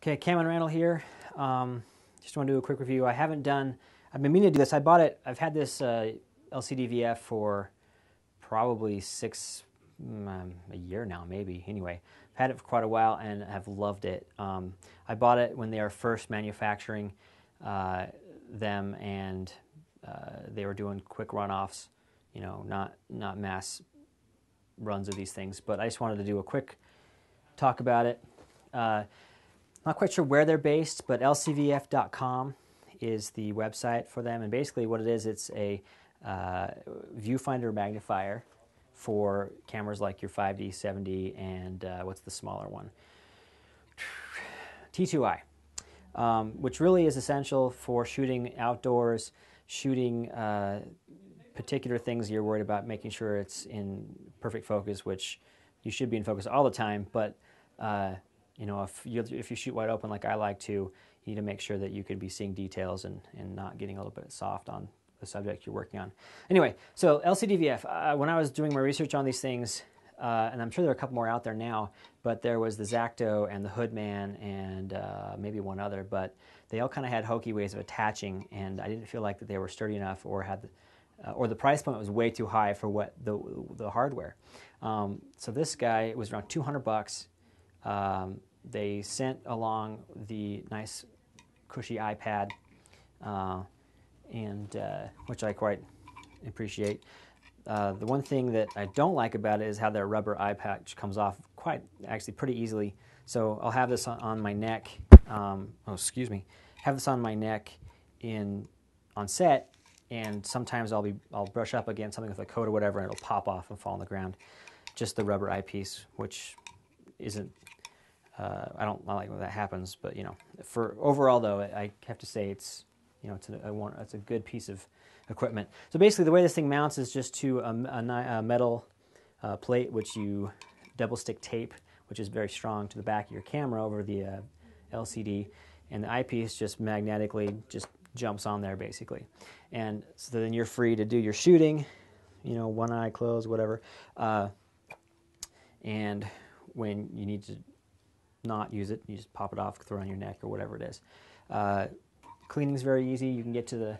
Okay, Cammon Randle here. Just want to do a quick review. I've been meaning to do this. I bought it. I've had this LCDVF for probably a year now, maybe. Anyway, I've had it for quite a while and have loved it. I bought it when they were first manufacturing them, and they were doing quick runoffs. You know, not mass runs of these things. But I just wanted to do a quick talk about it. Not quite sure where they're based, but LCDVF.com is the website for them. And basically what it is, it's a viewfinder magnifier for cameras like your 5D, 7D, and what's the smaller one? T2i, which really is essential for shooting outdoors, shooting particular things you're worried about, making sure it's in perfect focus, which you should be in focus all the time, but you know, if you shoot wide open like I like to, you need to make sure that you can be seeing details and not getting a little bit soft on the subject you're working on. Anyway, so LCDVF, when I was doing my research on these things, and I'm sure there are a couple more out there now, but there was the Zacto and the Hoodman and maybe one other, but they all kind of had hokey ways of attaching, and I didn't feel like that they were sturdy enough or had or the price point was way too high for what the hardware. So this guy was around $200. They sent along the nice cushy iPad, and which I quite appreciate. The one thing that I don't like about it is how their rubber eye patch comes off actually pretty easily. So I'll have this on my neck. Have this on my neck on set, and sometimes I'll brush up against something with a coat or whatever, and it'll pop off and fall on the ground. Just the rubber eyepiece, which isn't. I don't like when that happens, but you know, for overall though, I have to say it's it's a good piece of equipment. So basically, the way this thing mounts is just to a metal plate, which you double stick tape, which is very strong, to the back of your camera over the LCD, and the eyepiece just magnetically just jumps on there basically, and so then you're free to do your shooting, you know, one eye closed, whatever, and when you need to not use it, you just pop it off, throw it on your neck or whatever it is. Cleaning's very easy. You can get to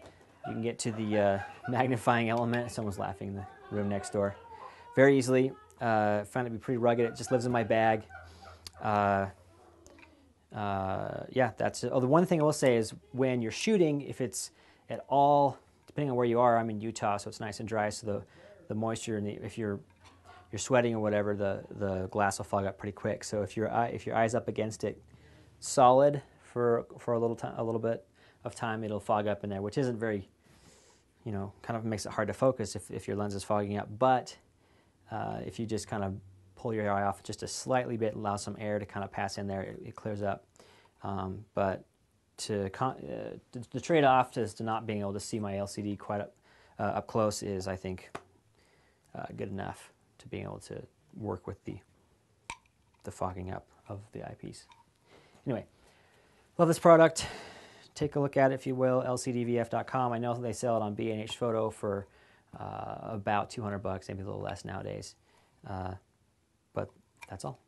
the magnifying element. Someone's laughing in the room next door. Very easily. Found it to be pretty rugged. It just lives in my bag. Yeah, that's it. Oh, the one thing I will say is when you're shooting, if it's at all, depending on where you are, I'm in Utah, so it's nice and dry, so the moisture, if you're sweating or whatever, the glass will fog up pretty quick. So if your eye's up against it solid for a little bit of time, it'll fog up in there, which isn't very, you know, kind of makes it hard to focus if your lens is fogging up. But if you just kind of pull your eye off just a slightly bit, allow some air to kind of pass in there, it clears up. But the trade-off to not being able to see my LCD quite up close is, I think, good enough to being able to work with the fogging up of the eyepiece. Anyway, love this product. Take a look at it, if you will, LCDVF.com. I know they sell it on B&H Photo for about $200, maybe a little less nowadays. But that's all.